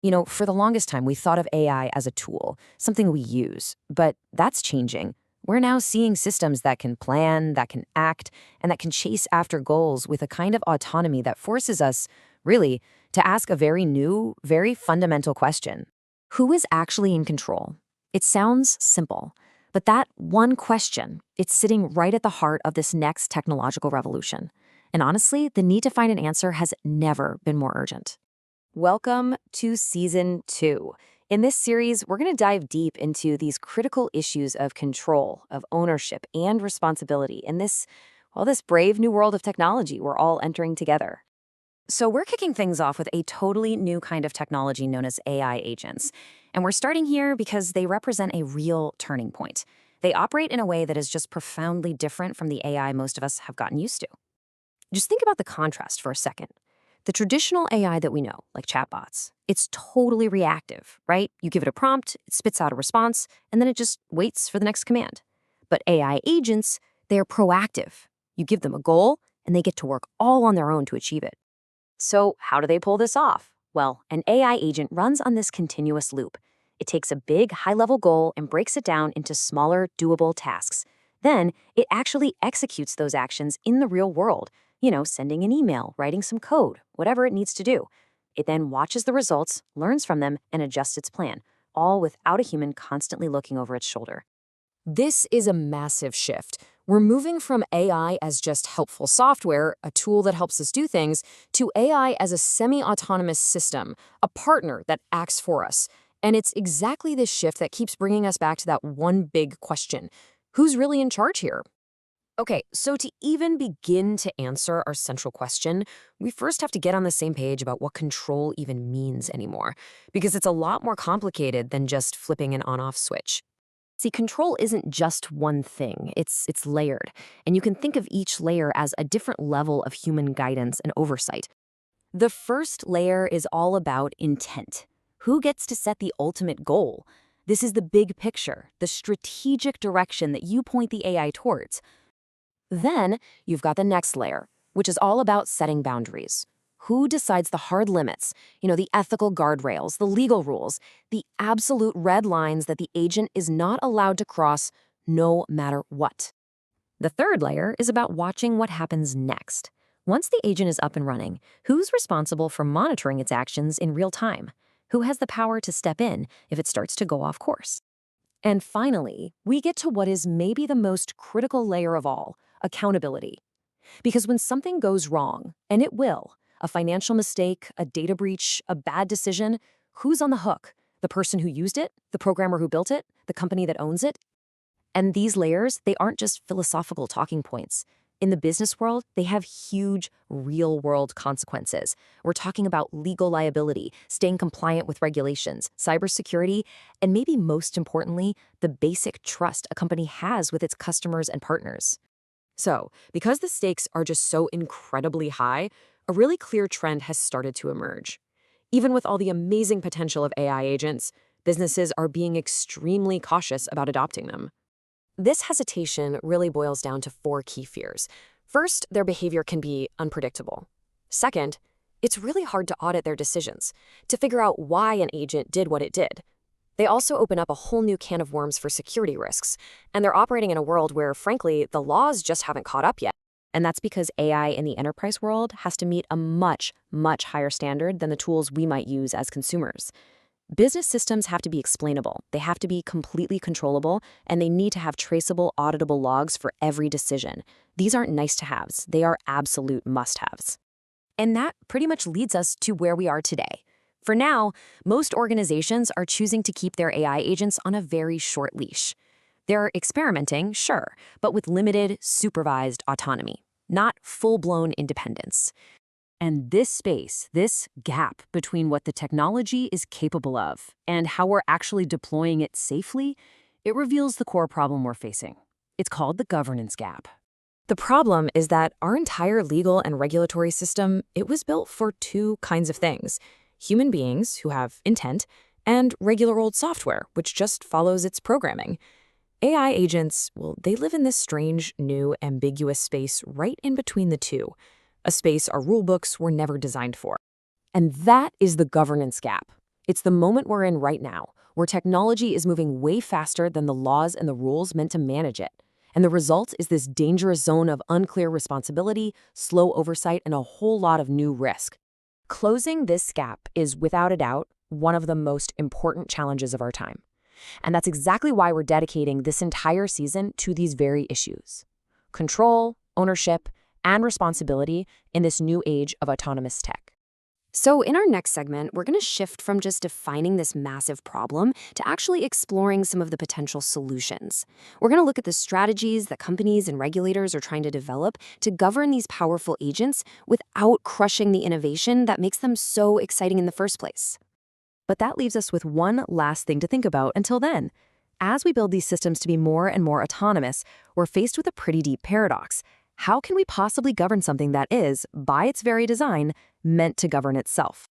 For the longest time, we thought of AI as a tool, something we use, but that's changing. We're now seeing systems that can plan, that can act, and that can chase after goals with a kind of autonomy that forces us, really, to ask a very new, very fundamental question. Who is actually in control? It sounds simple, but that one question, it's sitting right at the heart of this next technological revolution. And honestly, the need to find an answer has never been more urgent. Welcome to Season 2. In this series, we're going to dive deep into these critical issues of control, of ownership, and responsibility in this brave new world of technology we're all entering together. So we're kicking things off with a totally new kind of technology known as AI agents. And we're starting here because they represent a real turning point. They operate in a way that is just profoundly different from the AI most of us have gotten used to. Just think about the contrast for a second. The traditional AI that we know, like chatbots, it's totally reactive, right? You give it a prompt, it spits out a response, and then it just waits for the next command. But AI agents, they're proactive. You give them a goal, and they get to work all on their own to achieve it. So how do they pull this off? Well, an AI agent runs on this continuous loop. It takes a big, high-level goal and breaks it down into smaller, doable tasks. Then it actually executes those actions in the real world. Sending an email, writing some code, whatever it needs to do. It then watches the results, learns from them, and adjusts its plan, all without a human constantly looking over its shoulder. This is a massive shift. We're moving from AI as just helpful software, a tool that helps us do things, to AI as a semi-autonomous system, a partner that acts for us. And it's exactly this shift that keeps bringing us back to that one big question. Who's really in charge here? Okay, so to even begin to answer our central question, we first have to get on the same page about what control even means anymore, because it's a lot more complicated than just flipping an on-off switch. See, control isn't just one thing, it's layered, and you can think of each layer as a different level of human guidance and oversight. The first layer is all about intent. Who gets to set the ultimate goal? This is the big picture, the strategic direction that you point the AI towards. Then you've got the next layer, which is all about setting boundaries. Who decides the hard limits, the ethical guardrails, the legal rules, the absolute red lines that the agent is not allowed to cross no matter what? The third layer is about watching what happens next. Once the agent is up and running, who's responsible for monitoring its actions in real time? Who has the power to step in if it starts to go off course? And finally, we get to what is maybe the most critical layer of all, accountability. Because when something goes wrong, and it will, a financial mistake, a data breach, a bad decision, who's on the hook? The person who used it? The programmer who built it? The company that owns it? And these layers, they aren't just philosophical talking points. In the business world, they have huge, real-world consequences. We're talking about legal liability, staying compliant with regulations, cybersecurity, and maybe most importantly, the basic trust a company has with its customers and partners. So, because the stakes are just so incredibly high, a really clear trend has started to emerge. Even with all the amazing potential of AI agents, businesses are being extremely cautious about adopting them. This hesitation really boils down to four key fears. First, their behavior can be unpredictable. Second, it's really hard to audit their decisions, to figure out why an agent did what it did. They also open up a whole new can of worms for security risks, and they're operating in a world where, frankly, the laws just haven't caught up yet. And that's because AI in the enterprise world has to meet a much, much higher standard than the tools we might use as consumers. Business systems have to be explainable, they have to be completely controllable, and they need to have traceable, auditable logs for every decision. These aren't nice-to-haves, they are absolute must-haves. And that pretty much leads us to where we are today. For now, most organizations are choosing to keep their AI agents on a very short leash. They're experimenting, sure, but with limited, supervised autonomy, not full-blown independence. And this space, this gap between what the technology is capable of and how we're actually deploying it safely, it reveals the core problem we're facing. It's called the governance gap. The problem is that our entire legal and regulatory system, it was built for two kinds of things: human beings who have intent, and regular old software, which just follows its programming. AI agents, well, they live in this strange, new, ambiguous space right in between the two, a space our rulebooks were never designed for. And that is the governance gap. It's the moment we're in right now, where technology is moving way faster than the laws and the rules meant to manage it. And the result is this dangerous zone of unclear responsibility, slow oversight, and a whole lot of new risk. Closing this gap is, without a doubt, one of the most important challenges of our time. And that's exactly why we're dedicating this entire season to these very issues: control, ownership, and responsibility in this new age of autonomous tech. So, in our next segment, we're going to shift from just defining this massive problem to actually exploring some of the potential solutions. We're going to look at the strategies that companies and regulators are trying to develop to govern these powerful agents without crushing the innovation that makes them so exciting in the first place. But that leaves us with one last thing to think about until then. As we build these systems to be more and more autonomous, we're faced with a pretty deep paradox. How can we possibly govern something that is, by its very design, meant to govern itself?